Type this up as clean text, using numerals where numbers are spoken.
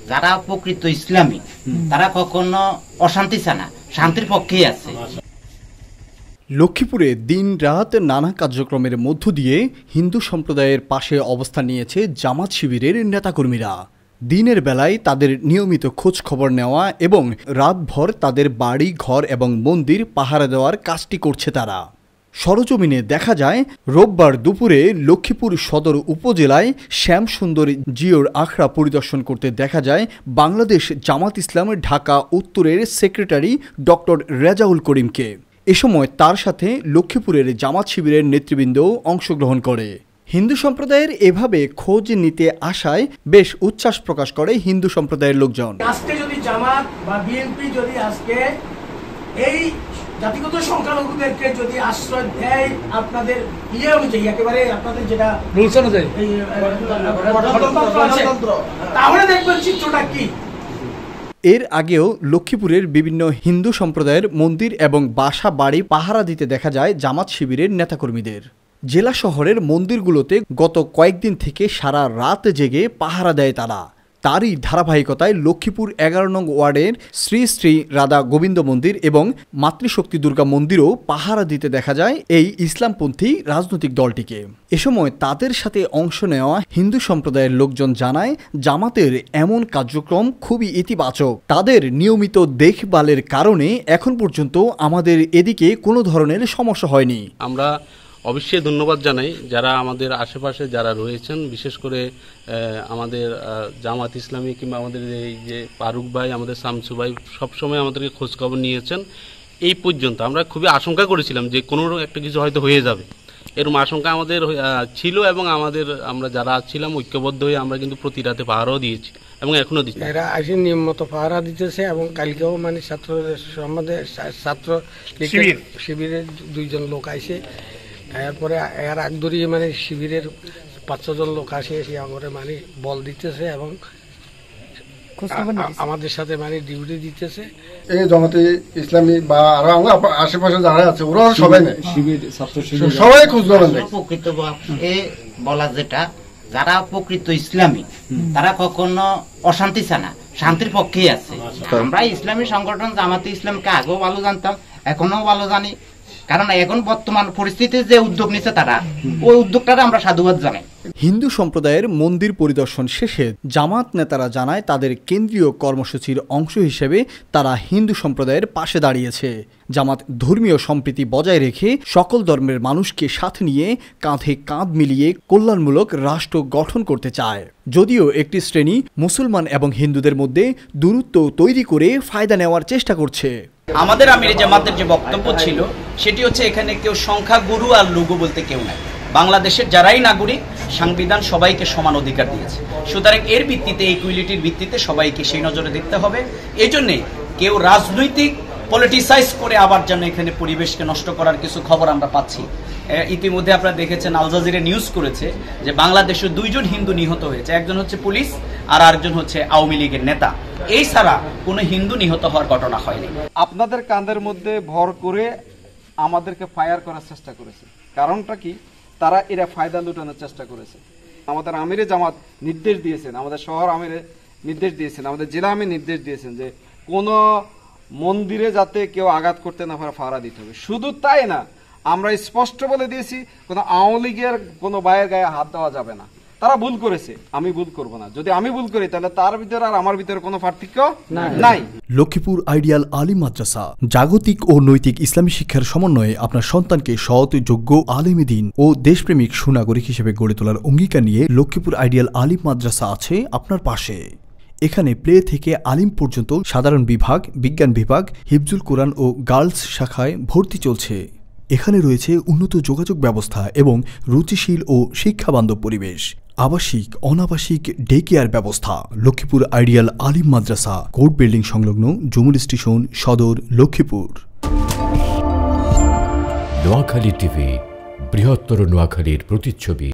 যারা প্রকৃত ইসলামী তারা কখনো অশান্তি চায় না, শান্তির পক্ষেই আছে। লক্ষ্মীপুরে দিন রাত নানা কার্যক্রমের মধ্য দিয়ে হিন্দু সম্প্রদায়ের পাশে অবস্থান নিয়েছে জামাত শিবিরের নেতাকর্মীরা। দিনের বেলায় তাদের নিয়মিত খোঁজ খবর নেওয়া এবং রাতভর তাদের বাড়ি ঘর এবং মন্দির পাহারা দেওয়ার কাজটি করছে তারা। সরজমিনে দেখা যায় রোববার দুপুরে লক্ষ্মীপুর সদর উপজেলায় শ্যামসুন্দর জিওর আখড়া পরিদর্শন করতে দেখা যায় বাংলাদেশ জামাত ইসলাম ঢাকা উত্তরের সেক্রেটারি ডক্টর রেজাউল করিমকে। এ সময় তার সাথে লক্ষ্মীপুরের জামাত শিবিরের নেতৃবৃন্দও অংশগ্রহণ করে। হিন্দু সম্প্রদায়ের এভাবে খোঁজ নিতে আসায় বেশ উচ্ছ্বাস প্রকাশ করে হিন্দু সম্প্রদায়ের লোকজন। আজকে যদি জামাত বা বিএনপি যদি আজকে এই জাতিগত সংখ্যালঘুদেরকে যদি আশ্রয় দেয় আপনাদের অনুযায়ী, একেবারে আপনাদের যেটা রুলস অনুযায়ী, তাহলে দেখবেন চিত্রটা কি। এর আগেও লক্ষ্মীপুরের বিভিন্ন হিন্দু সম্প্রদায়ের মন্দির এবং বাসা বাড়ি পাহারা দিতে দেখা যায় জামাত শিবিরের নেতাকর্মীদের। জেলা শহরের মন্দিরগুলোতে গত কয়েকদিন থেকে সারা রাত জেগে পাহারা দেয় তারা। তারই ধারাবাহিকতায় লক্ষ্মীপুর 11 নং ওয়ার্ডের শ্রী শ্রী রাধা গোবিন্দ মন্দির এবং মাতৃশক্তি দুর্গা মন্দিরও পাহারা দিতে দেখা যায় এই ইসলামপন্থী রাজনৈতিক দলটিকে। এ সময় তাদের সাথে অংশ নেওয়া হিন্দু সম্প্রদায়ের লোকজন জানায় জামাতের এমন কার্যক্রম খুবই ইতিবাচক। তাদের নিয়মিত দেখভালের কারণে এখন পর্যন্ত আমাদের এদিকে কোনো ধরনের সমস্যা হয়নি। আমরা অবশ্যই ধন্যবাদ জানাই যারা আমাদের আশেপাশে যারা রয়েছেন, বিশেষ করে আমাদের জামাত ইসলামী কিংবা আমাদের এই যে ফারুক ভাই, আমাদের শামসু ভাই সবসময় আমাদেরকে খোঁজখবর নিয়েছেন। এই পর্যন্ত আমরা খুবই আশঙ্কা করেছিলাম যে কোনো একটা কিছু হয়তো হয়ে যাবে, এরকম আশঙ্কা আমাদের ছিল এবং আমরা যারা ছিলাম ঐক্যবদ্ধ হয়ে আমরা কিন্তু প্রতি রাতে পাহারাও দিয়েছি এবং এখনো দিচ্ছি। এরা আসে নিয়মিত পাহারা দিতেছে এবং কালকেও মানে ছাত্র শিবিরের 2 জন লোক আসে, এরপরে এর আগ ধরিয়ে মানে শিবিরের 5-6 জন লোক আসে এসে আমাদের মানে বল দিতেছে এবং আমাদের সাথে মানে ডিউটি দিতেছে। এই জামাতে ইসলামী বা আরো আশেপাশে যারা আছে ওরা সবাই নেই, সবাই খোঁজ খবর নেয়। প্রকৃত বলা যেটা যারা প্রকৃত ইসলামী তারা কখনো অশান্তি চায় না, শান্তির পক্ষেই আছে। আমরা ইসলামী সংগঠন জামাতে ইসলামকে আগেও ভালো জানতাম, এখনো ভালো জানি, কারণ এখন বর্তমান পরিস্থিতিতে যে উদ্যোগ নিচ্ছে তারা, ওই উদ্যোগটা আমরা সাধুবাদ জানাই। হিন্দু সম্প্রদায়ের মন্দির পরিদর্শন শেষে জামাত নেতারা জানায় তাদের কেন্দ্রীয় কর্মসূচির অংশ হিসেবে তারা হিন্দু সম্প্রদায়ের পাশে দাঁড়িয়েছে। জামাত ধর্মীয় সম্প্রীতি বজায় রেখে সকল ধর্মের মানুষকে সাথে নিয়ে কাঁধে কাঁধ মিলিয়ে কল্যাণমূলক রাষ্ট্র গঠন করতে চায়। যদিও একটি শ্রেণী মুসলমান এবং হিন্দুদের মধ্যে দূরত্ব তৈরি করে ফায়দা নেওয়ার চেষ্টা করছে। আমাদের আমির জামাতের যে বক্তব্য ছিল সেটি হচ্ছে এখানে কেউ সংখ্যা গুরু আর লঘু বলতে কেউ নাই। বাংলাদেশের যারাই নাগরিক, সংবিধান সবাইকে সমান অধিকার দিয়েছে। সুতরাং এর ভিত্তিতে, ইকুইলিটির ভিত্তিতে সবাইকে সেই নজরে দেখতে হবে। এই জন্যে কেউ রাজনৈতিক পলিটিসাইজ করে আবার যেন এখানে পরিবেশকে নষ্ট করার কিছু খবর আমরা পাচ্ছি। ইতিমধ্যে আপনারা দেখেছেন আল জাজিরা নিউজ করেছে যে বাংলাদেশে 2 জন হিন্দু নিহত হয়েছে, একজন হচ্ছে পুলিশ আর আরেকজন হচ্ছে আওয়ামী লীগের নেতা। এই ছাড়া কোনো হিন্দু নিহত হওয়ার ঘটনা হয়নি। আপনাদের কাঁধের মধ্যে ভর করে আমাদেরকে ফায়ার করার চেষ্টা করেছে। কারণটা কি? তারা এরা ফায়দা লুটানোর চেষ্টা করেছে। আমাদের আমিরে জামাত নির্দেশ দিয়েছেন, আমাদের শহর আমিরে নির্দেশ দিয়েছেন, আমাদের জেলা আমির নির্দেশ দিয়েছেন যে কোনো মন্দিরে যাতে কেউ আঘাত করতে না পারে পাহারা দিতে হবে। শুধু তাই না, আমরা স্পষ্ট বলে দিয়েছি কোনো আওয়ামী লীগের কোনো ভাইয়ের গায়ে হাত দেওয়া যাবে না। তারা ভুল করেছে, আমি ভুল করব না। যদি আমি ভুল করি তাহলে তার ভিতরে আর আমার ভিতরে কোনো পার্থক্য নাই। লক্ষ্মীপুর আইডিয়াল আলিম মাদ্রাসা জাগতিক ও নৈতিক ইসলামী শিক্ষার সমন্বয়ে আপনার সন্তানকে সৎ, যোগ্য, আলেমে দ্বীন ও দেশপ্রেমিক সুনাগরিক হিসেবে গড়ে তোলার অঙ্গীকার নিয়ে লক্ষ্মীপুর আইডিয়াল আলিম মাদ্রাসা আছে আপনার পাশে। এখানে প্লে থেকে আলিম পর্যন্ত সাধারণ বিভাগ, বিজ্ঞান বিভাগ, হিফজুল কোরআন ও গার্লস শাখায় ভর্তি চলছে। এখানে রয়েছে উন্নত যোগাযোগ ব্যবস্থা এবং রুচিশীল ও শিক্ষাবান্ধব পরিবেশ। আবাসিক, অনাবাসিক ডে কেয়ার ব্যবস্থা। লক্ষ্মীপুর আইডিয়াল আলিম মাদ্রাসা, কোর্ট বিল্ডিং সংলগ্ন, জমুল স্টেশন, সদর, লক্ষ্মীপুর। নোয়াখালী টিভি, বৃহত্তর নোয়াখালীর প্রতিচ্ছবি।